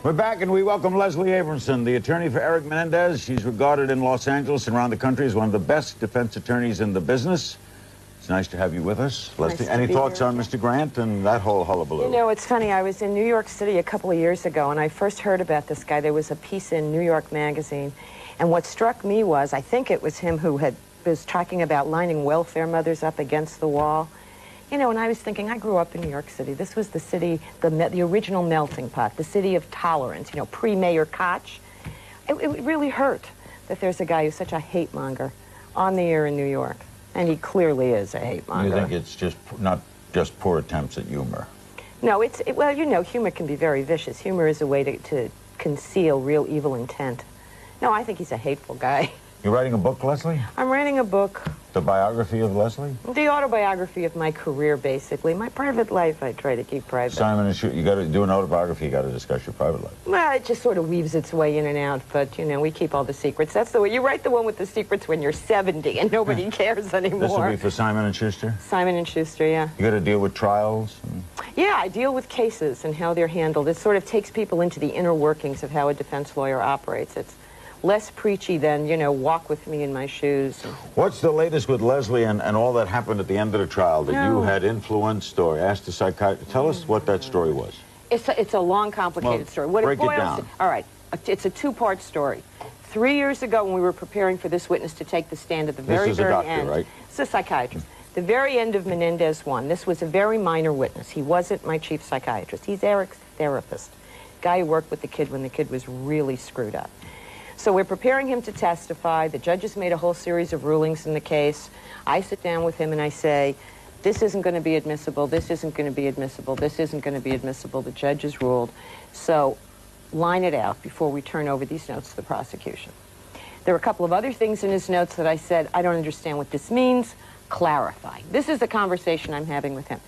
We're back, and we welcome Leslie Abramson, the attorney for Eric Mendendez. She's regarded in Los Angeles and around the country as one of the best defense attorneys in the business. It's nice to have you with us. Leslie, any thoughts on Mr. Grant and that whole hullabaloo? You know, it's funny. I was in New York City a couple of years ago, and I first heard about this guy. There was a piece in New York Magazine, and what struck me was, I think it was him who was talking about lining welfare mothers up against the wall. You know, and I was thinking, I grew up in New York City. This was the city, the original melting pot, the city of tolerance, you know, pre-Mayor Koch. It really hurt that there's a guy who's such a hate monger on the air in New York. And he clearly is a hate monger. You think it's just not just poor attempts at humor? No, well, you know, humor can be very vicious. Humor is a way to conceal real evil intent. No, I think he's a hateful guy. You're writing a book, Leslie? I'm writing a book. The biography of Leslie? The autobiography of my career, basically. My private life, I try to keep private. Simon & Schuster, you got to do an autobiography, you got to discuss your private life. Well, it just sort of weaves its way in and out, but, you know, we keep all the secrets. That's the way. You write the one with the secrets when you're 70 and nobody cares anymore. This will be for Simon & Schuster? Simon & Schuster, yeah. You got to deal with trials? Yeah, I deal with cases and how they're handled. It sort of takes people into the inner workings of how a defense lawyer operates. It's less preachy than, you know, walk with me in my shoes. What's the latest with Leslie and all that happened at the end of the trial that you had influenced or asked a psychiatrist? Tell us what that story was. It's a long, complicated story. What break it down. All right, it's a two-part story. 3 years ago, when we were preparing for this witness to take the stand at the very, very end. This is a doctor, right? It's a psychiatrist. The very end of Mendendez 1, this was a very minor witness. He wasn't my chief psychiatrist. He's Eric's therapist. Guy who worked with the kid when the kid was really screwed up. So we're preparing him to testify. The judge has made a whole series of rulings in the case. I sit down with him and I say, this isn't going to be admissible, this isn't going to be admissible, this isn't going to be admissible. The judge has ruled. So line it out before we turn over these notes to the prosecution. There were a couple of other things in his notes that I said, I don't understand what this means. Clarify. This is the conversation I'm having with him.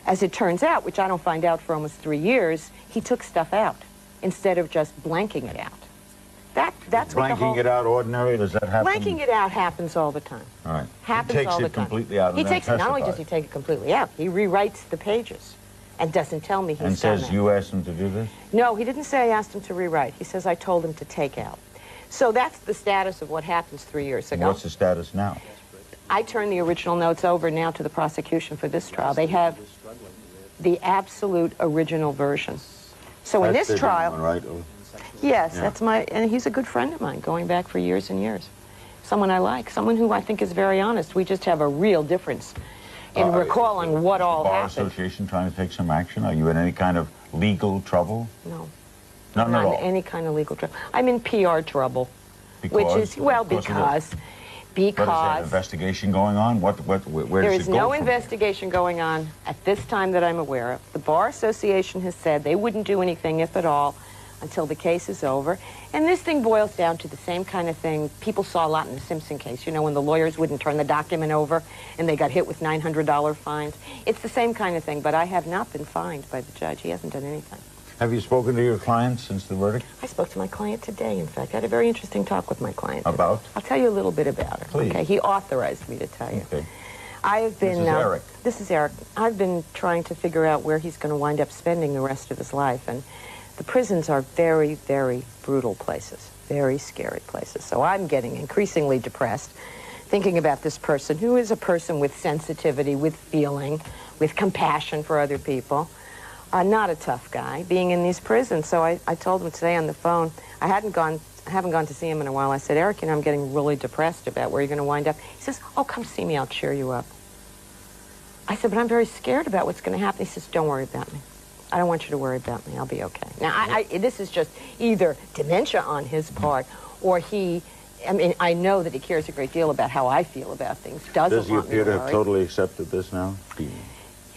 As it turns out, which I don't find out for almost 3 years, he took stuff out instead of just blanking it out. That's what the whole... Blanking it out ordinary, does that happen? Blanking it out happens all the time. All right. Happens all the time. He takes it completely out and then testifies. Not only does he take it completely out, he rewrites the pages and doesn't tell me he's done that. And says you asked him to do this? No, he didn't say I asked him to rewrite. He says I told him to take out. So that's the status of what happens 3 years ago. What's the status now? I turn the original notes over now to the prosecution for this trial. They have the absolute original version. So in this trial... One, right? Yes, yeah. That's and he's a good friend of mine, going back for years and years. Someone I like, someone who I think is very honest. We just have a real difference in recall on what all happened. Is the Bar Association trying to take some action? Are you in any kind of legal trouble? No. None at all? Not in any kind of legal trouble. I'm in PR trouble. Because? Which is, well, because... What is that, investigation going on? Where does it go There is no investigation going on at this time that I'm aware of. The Bar Association has said they wouldn't do anything, if at all, until the case is over. And this thing boils down to the same kind of thing people saw a lot in the Simpson case, you know, when the lawyers wouldn't turn the document over and they got hit with $900 fines. It's the same kind of thing, but I have not been fined by the judge. He hasn't done anything. Have you spoken to your client since the verdict? I spoke to my client today, in fact. I had a very interesting talk with my client. About? I'll tell you a little bit about her. Please. Okay, he authorized me to tell you. Okay. I have been... This is Eric. This is Eric. I've been trying to figure out where he's going to wind up spending the rest of his life, and the prisons are very, very brutal places, very scary places. So I'm getting increasingly depressed thinking about this person who is a person with sensitivity, with feeling, with compassion for other people. Not a tough guy, being in these prisons. So I told him today on the phone, I haven't gone to see him in a while. I said, Eric, you know, I'm getting really depressed about where you're going to wind up. He says, oh, come see me, I'll cheer you up. I said, but I'm very scared about what's going to happen. He says, don't worry about me. I don't want you to worry about me. I'll be okay. Now, this is just either dementia on his part, or I mean, I know that he cares a great deal about how I feel about things. Does he appear to have totally accepted this now?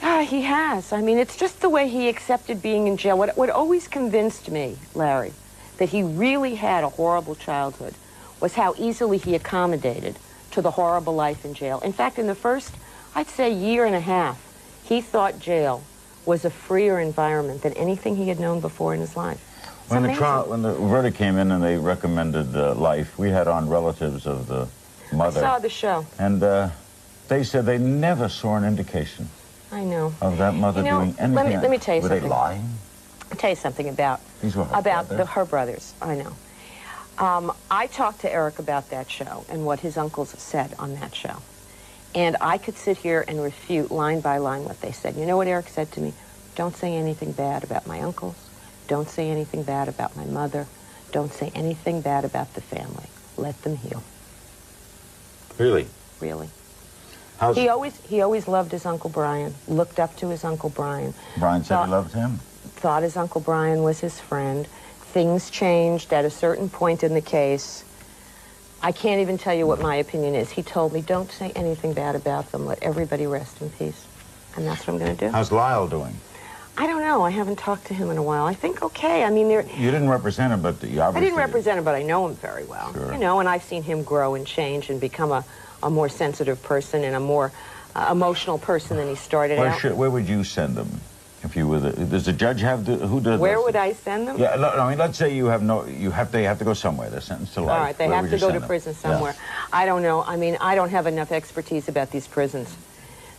Yeah, he has. I mean, it's just the way he accepted being in jail. What always convinced me, Larry, that he really had a horrible childhood was how easily he accommodated to the horrible life in jail. In fact, in the first, I'd say, year and a half, he thought jail was a freer environment than anything he had known before in his life. When the verdict came in and they recommended life, we had on relatives of the mother. I saw the show. And they said they never saw an indication. I know. Of that mother doing anything. Let me tell you something. Were they lying? I'll tell you something about her brothers. I know. I talked to Eric about that show and what his uncles said on that show. And I could sit here and refute line by line what they said. You know what Eric said to me? Don't say anything bad about my uncles. Don't say anything bad about my mother. Don't say anything bad about the family. Let them heal. Really? Really. He always loved his Uncle Brian, looked up to his Uncle Brian. Brian said he loved him? Thought his Uncle Brian was his friend. Things changed at a certain point in the case. I can't even tell you what my opinion is. He told me, don't say anything bad about them. Let everybody rest in peace. And that's what I'm going to do. How's Lyle doing? I don't know. I haven't talked to him in a while. I think okay. I mean, you didn't represent him, but you obviously... I didn't represent him, but I know him very well. Sure. You know, and I've seen him grow and change and become a more sensitive person and a more emotional person than he started out. Where would you send them? If you were does the judge have who does? Where would I send them? Yeah, I mean, let's say they have to go somewhere. They're sentenced to life. All right, they have to go to prison somewhere. Yeah. I don't know. I mean, I don't have enough expertise about these prisons.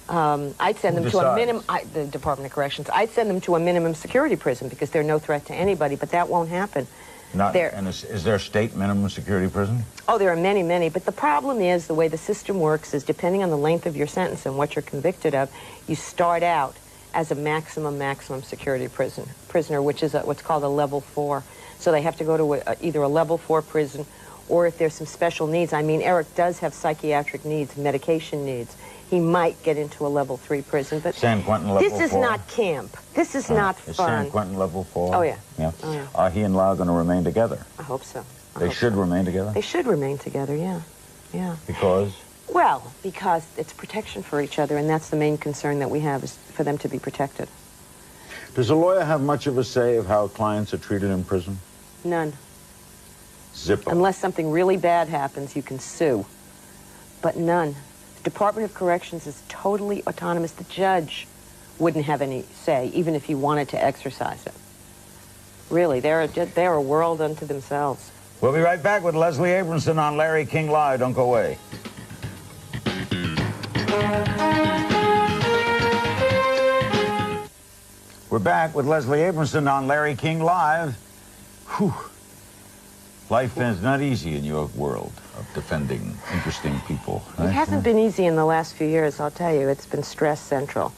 I'd send them to a minimum. The Department of Corrections. I'd send them to a minimum security prison because they're no threat to anybody. But that won't happen. And is there a state minimum security prison? Oh, there are many, many. But the problem is the way the system works is depending on the length of your sentence and what you're convicted of, you start out as a maximum security prisoner, which is what's called a level 4. So they have to go to either a level 4 prison, or if there's some special needs. I mean, Eric does have psychiatric needs, medication needs. He might get into a level 3 prison, but San Quentin level 4. This is not camp. This is not fun. Is San Quentin level 4? Oh, yeah. Yeah. Oh, yeah. Are he and Lyle going to remain together? I hope so. They should remain together? They should remain together, yeah. Yeah. Because? Well, because it's protection for each other, and that's the main concern that we have, is for them to be protected. Does a lawyer have much of a say of how clients are treated in prison? None. Zippo. Unless something really bad happens, you can sue. But none. The Department of Corrections is totally autonomous. The judge wouldn't have any say, even if he wanted to exercise it. Really, they're a world unto themselves. We'll be right back with Leslie Abramson on Larry King Live. Don't go away. We're back with Leslie Abramson on Larry King Live. Whew. Life is not easy in your world of defending interesting people. Right? It hasn't been easy in the last few years, I'll tell you. It's been stress central.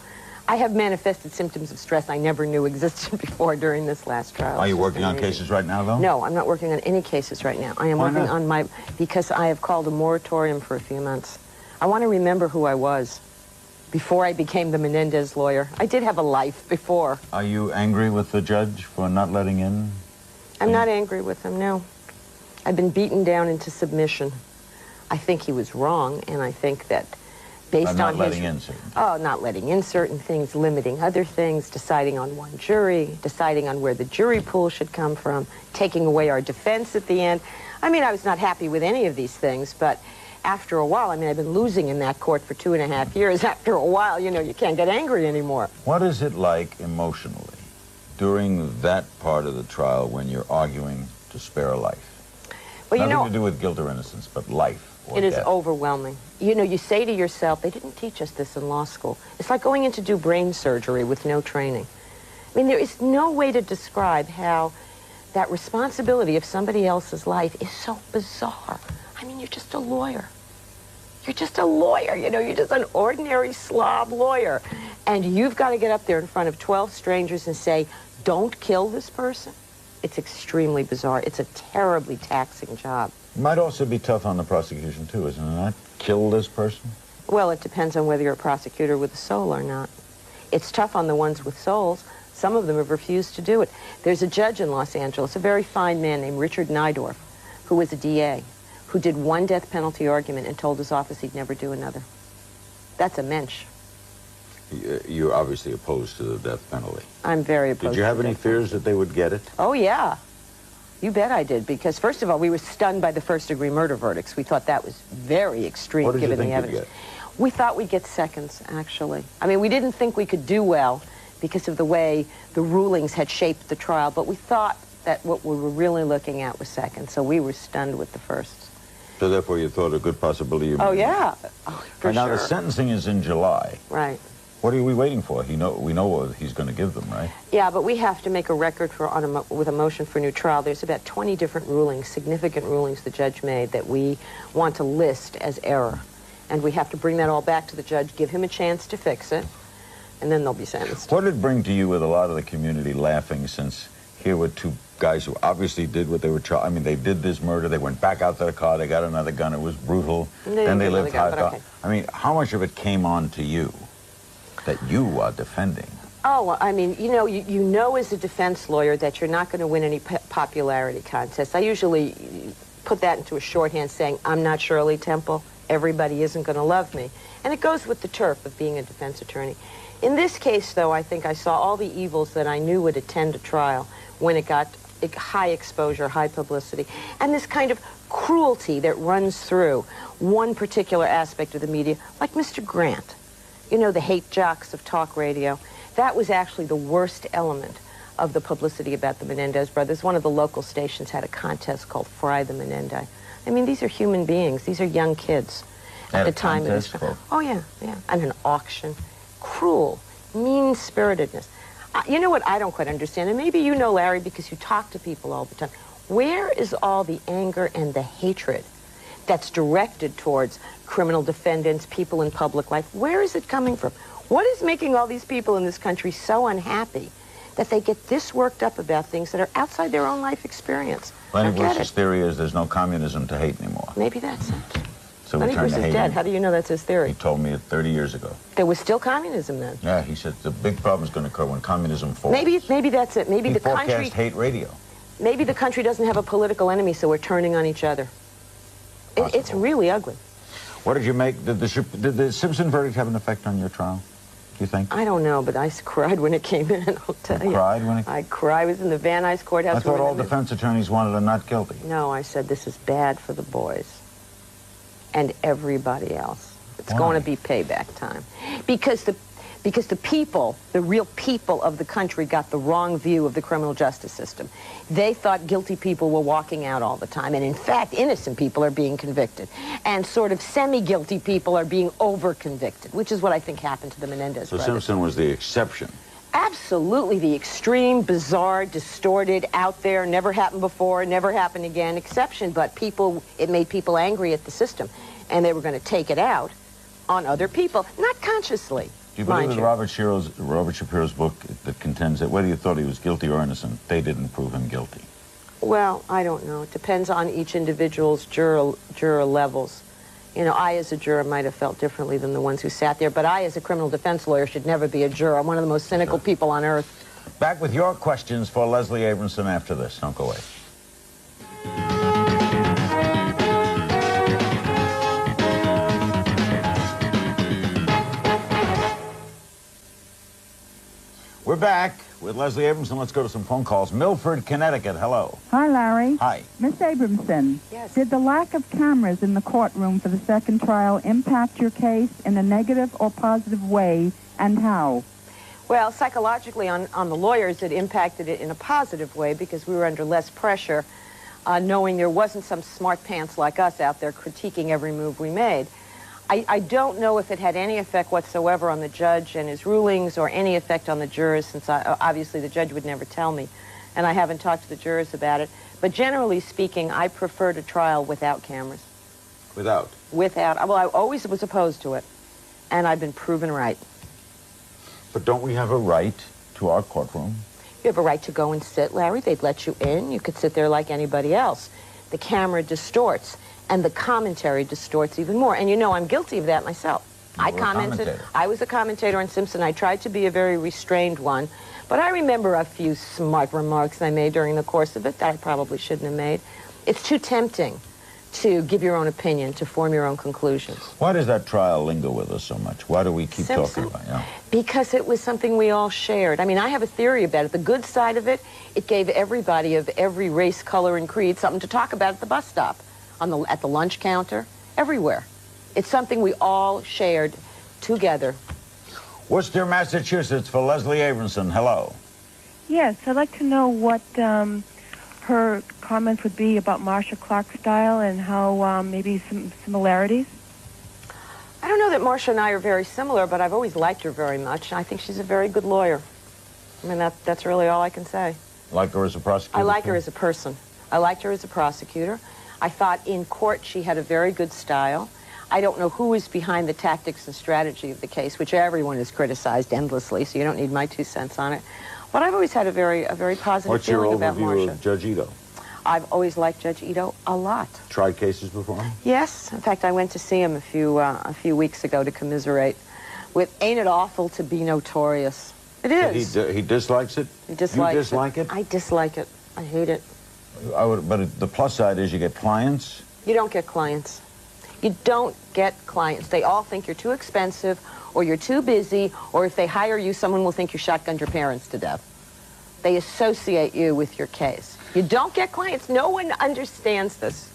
I have manifested symptoms of stress I never knew existed before during this last trial. Are you working on cases right now, though? No, I'm not working on any cases right now. I am working on because I have called a moratorium for a few months. I want to remember who I was before I became the Mendendez lawyer. I did have a life before. Are you angry with the judge for not letting in? I'm not angry with him, no. I've been beaten down into submission. I think he was wrong, and I think that based on not letting in certain things. Oh, not letting in certain things, limiting other things, deciding on one jury, deciding on where the jury pool should come from, taking away our defense at the end. I mean, I was not happy with any of these things, but after a while, I mean, I've been losing in that court for 2.5 years. After a while, you know, you can't get angry anymore. What is it like emotionally during that part of the trial when you're arguing to spare a life? Well, Nothing to do with guilt or innocence, but life or It is death. Overwhelming. You know, you say to yourself, they didn't teach us this in law school. It's like going in to do brain surgery with no training. I mean, there is no way to describe how that responsibility of somebody else's life is so bizarre. I mean, you're just a lawyer. You're just a lawyer, you know, you're just an ordinary slob lawyer. And you've got to get up there in front of 12 strangers and say, don't kill this person. It's extremely bizarre. It's a terribly taxing job. It might also be tough on the prosecution, too, isn't it not? Kill this person? Well, it depends on whether you're a prosecutor with a soul or not. It's tough on the ones with souls. Some of them have refused to do it. There's a judge in Los Angeles, a very fine man named Richard Nydorf, who was a DA, who did one death penalty argument and told his office he'd never do another. That's a mensch. You're obviously opposed to the death penalty. I'm very opposed. Did you have any fears that they would get it? Oh, yeah. You bet I did, because first of all, we were stunned by the first-degree murder verdicts. We thought that was very extreme, What did given you think the evidence. you'd get? We thought we'd get seconds, actually. I mean, we didn't think we could do well because of the way the rulings had shaped the trial, but we thought that what we were really looking at was seconds, so we were stunned with the firsts. So therefore you thought a good possibility... Oh, yeah. Oh, for Now, sure. the sentencing is in July. Right. What are we waiting for? We know what he's going to give them, right? Yeah, but we have to make a record with a motion for new trial. There's about 20 different rulings, significant rulings the judge made that we want to list as error. And we have to bring that all back to the judge, give him a chance to fix it, and then they'll be sentenced. What did it bring to you with a lot of the community laughing, since here were two guys who obviously did what they were charged? I mean, they did this murder, they went back out to the car, they got another gun, it was brutal, then they lived high. Okay. I mean, how much of it came on to you that you are defending? Oh, well, I mean, you know as a defense lawyer that you're not going to win any popularity contests. I usually put that into a shorthand saying, I'm not Shirley Temple, everybody isn't going to love me. And it goes with the turf of being a defense attorney. In this case, though, I think I saw all the evils that I knew would attend a trial when it got high exposure, high publicity, and this kind of cruelty that runs through one particular aspect of the media, like Mr. Grant. You know, the hate jocks of talk radio. That was actually the worst element of the publicity about the Mendendez brothers. One of the local stations had a contest called Fry the Mendendez. I mean, these are human beings. These are young kids at the time of this. Oh, yeah, yeah. And an auction. Cruel, mean-spiritedness. You know what I don't quite understand, and maybe you know, Larry, because you talk to people all the time. Where is all the anger and the hatred that's directed towards criminal defendants, people in public life? Where is it coming from? What is making all these people in this country so unhappy that they get this worked up about things that are outside their own life experience? Lenny Bruce's theory is there's no communism to hate anymore. Maybe that's it. So Lenny Bruce is dead. How do you know that's his theory? He told me it 30 years ago. There was still communism then. Yeah, he said the big problem is going to occur when communism falls. Maybe that's it. Maybe he the country forecast hate radio. Maybe the country doesn't have a political enemy, so we're turning on each other. It's really ugly. What did you make? Did the Simpson verdict have an effect on your trial, do you think? I don't know, but I cried when it came in, I'll tell you. Cried when it... I cried. I was in the Van Nuys courthouse. I thought all defense attorneys wanted a not guilty. No, I said this is bad for the boys and everybody else. It's going to be payback time. Because the people, the real people of the country, got the wrong view of the criminal justice system. They thought guilty people were walking out all the time, and in fact, innocent people are being convicted. And sort of semi-guilty people are being over-convicted, which is what I think happened to the Mendendez brothers. So Simpson was the exception. Absolutely, the extreme, bizarre, distorted, out there, never happened before, never happened again exception, but it made people angry at the system, and they were going to take it out on other people, not consciously. Do you believe in Robert Shapiro's book that contends that whether you thought he was guilty or innocent, they didn't prove him guilty? Well, I don't know. It depends on each individual's juror levels. You know, I as a juror might have felt differently than the ones who sat there, but I as a criminal defense lawyer should never be a juror. I'm one of the most cynical people on earth. Back with your questions for Leslie Abramson after this. Don't go away. We're back with Leslie Abramson. Let's go to some phone calls. Milford, Connecticut. Hello. Hi, Larry. Hi. Miss Abramson. Yes. Did the lack of cameras in the courtroom for the second trial impact your case in a negative or positive way, and how? Well, psychologically, on the lawyers, it impacted it in a positive way because we were under less pressure, knowing there wasn't some smart pants like us out there critiquing every move we made. I don't know if it had any effect whatsoever on the judge and his rulings or any effect on the jurors, since obviously the judge would never tell me, and I haven't talked to the jurors about it. But generally speaking, I preferred a trial without cameras. Without? Without. Well, I always was opposed to it, and I've been proven right. But don't we have a right to our courtroom? You have a right to go and sit, Larry. They'd let you in. You could sit there like anybody else. The camera distorts. And the commentary distorts even more. And you know, I'm guilty of that myself. I commented. I was a commentator on Simpson. I tried to be a very restrained one. But I remember a few smart remarks I made during the course of it that I probably shouldn't have made. It's too tempting to give your own opinion, to form your own conclusions. Why does that trial linger with us so much? Why do we keep talking about it? Yeah. Because it was something we all shared. I mean, I have a theory about it. The good side of it, it gave everybody of every race, color, and creed something to talk about at the bus stop. At the lunch counter, everywhere. It's something we all shared together. Worcester, Massachusetts, for Leslie Abramson. Hello. Yes, I'd like to know what her comments would be about Marcia Clark's style and how maybe some similarities. I don't know that Marcia and I are very similar, but I've always liked her very much. I think she's a very good lawyer. I mean, that's really all I can say. Like her as a prosecutor? I like her as a person. I liked her as a prosecutor. I thought in court she had a very good style. I don't know who is behind the tactics and strategy of the case, which everyone has criticized endlessly, so you don't need my 2 cents on it. But I've always had a very positive feeling about Marcia. What's your overview of Judge Ito? I've always liked Judge Ito a lot. Tried cases before? Yes. In fact, I went to see him a few weeks ago to commiserate with "Ain't It Awful to Be Notorious." It is. He dislikes it? He dislikes You dislike it? I dislike it. I hate it. But the plus side is you get clients? You don't get clients. You don't get clients. They all think you're too expensive, or you're too busy, or if they hire you, someone will think you shotgunned your parents to death. They associate you with your case. You don't get clients. No one understands this.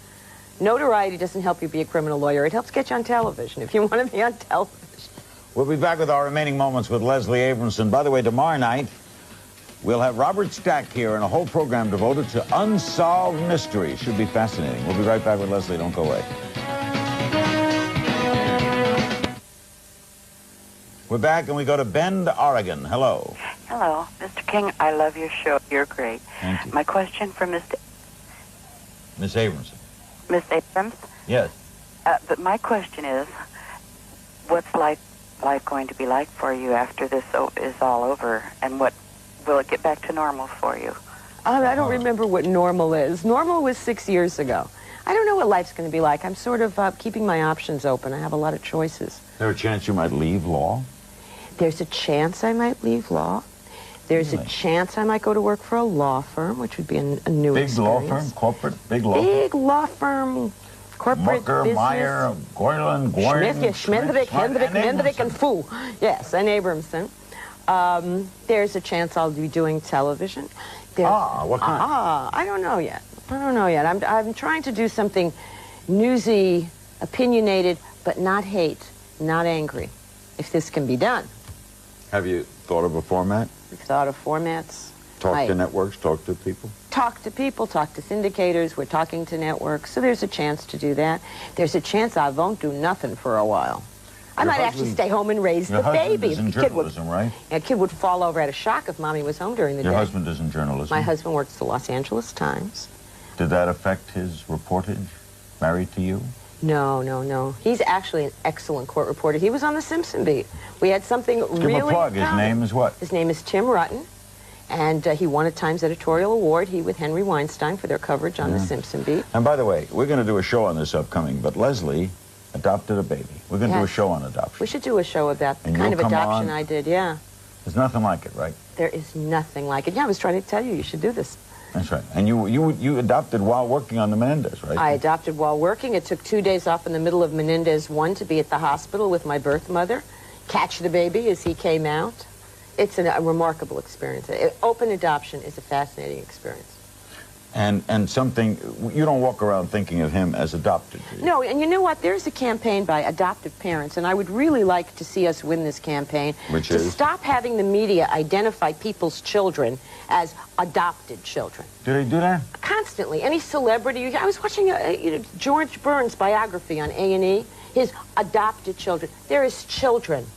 Notoriety doesn't help you be a criminal lawyer. It helps get you on television if you want to be on television. We'll be back with our remaining moments with Leslie Abramson. By the way, tomorrow night, we'll have Robert Stack here and a whole program devoted to unsolved mysteries. Should be fascinating. We'll be right back with Leslie. Don't go away. We're back, and we go to Bend, Oregon. Hello. Hello. Mr. King, I love your show. You're great. Thank you. My question for Miss Abramson. Miss Abrams? Yes. But my question is, what's life going to be like for you after this is all over? And what will it get back to normal for you? I don't remember what normal is. Normal was 6 years ago. I don't know what life's going to be like. I'm sort of keeping my options open. I have a lot of choices. Is there a chance you might leave law? There's a chance I might leave law. There's a chance I might go to work for a law firm, which would be a new big experience. Law firm? Corporate? Big law firm? Big law firm, corporate Mucker, business. Meyer, Goyland, Gordon, Schmidt, Schmendrick, Hendrick, Mendendez, and Fu. Yes, and Abramson. There's a chance I'll be doing television. What kind? I don't know yet. I'm trying to do something newsy, opinionated, but not hate, not angry, if this can be done. Have you thought of a format? We've thought of formats. Talk to networks, talk to people? Talk to people, talk to syndicators. We're talking to networks, so there's a chance to do that. There's a chance I won't do nothing for a while. I might actually stay home and raise the baby. Your husband is in journalism, right? A kid would fall over at a shock if Mommy was home during the day. Your husband is in journalism? My husband works at the Los Angeles Times. Did that affect his reportage? Married to you? No. He's actually an excellent court reporter. He was on the Simpson beat. We had something really... Give him a plug. His name is what? His name is Tim Rutten, and he won a Times editorial award, he with Henry Weinstein, for their coverage on the Simpson beat. And by the way, we're going to do a show on this upcoming, but Leslie adopted a baby. We're going to do a show on adoption. We should do a show about the kind of adoption I did, yeah. There's nothing like it, right? There is nothing like it. Yeah, I was trying to tell you, you should do this. That's right. And you adopted while working on the Mendendez, right? I adopted while working. It took 2 days off in the middle of Mendendez 1 to be at the hospital with my birth mother, catch the baby as he came out. It's a remarkable experience. Open adoption is a fascinating experience. And something, you don't walk around thinking of him as adopted, do you? No, and you know what? There's a campaign by adoptive parents, and I would really like to see us win this campaign. Which to is? Stop having the media identify people's children as adopted children. Do they do that? Constantly. Any celebrity. I was watching George Burns' biography on A&E. His adopted children. There is children.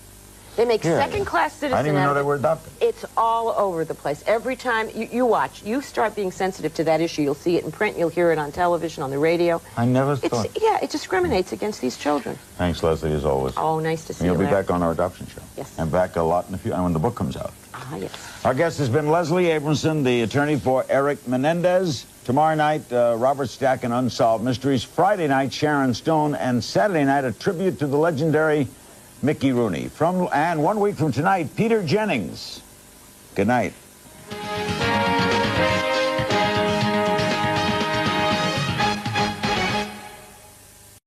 They make second-class citizens. I didn't even know they were adopted. It's all over the place. Every time you watch, you start being sensitive to that issue. You'll see it in print. You'll hear it on television, on the radio. I never thought. Yeah, it discriminates against these children. Thanks, Leslie, as always. Oh, nice to see you. You'll be back on our adoption show. Yes. And back a lot in a few, when the book comes out. Yes. Our guest has been Leslie Abramson, the attorney for Eric Mendendez. Tomorrow night, Robert Stack and Unsolved Mysteries. Friday night, Sharon Stone. And Saturday night, a tribute to the legendary Mickey Rooney. And 1 week from tonight, Peter Jennings. Good night.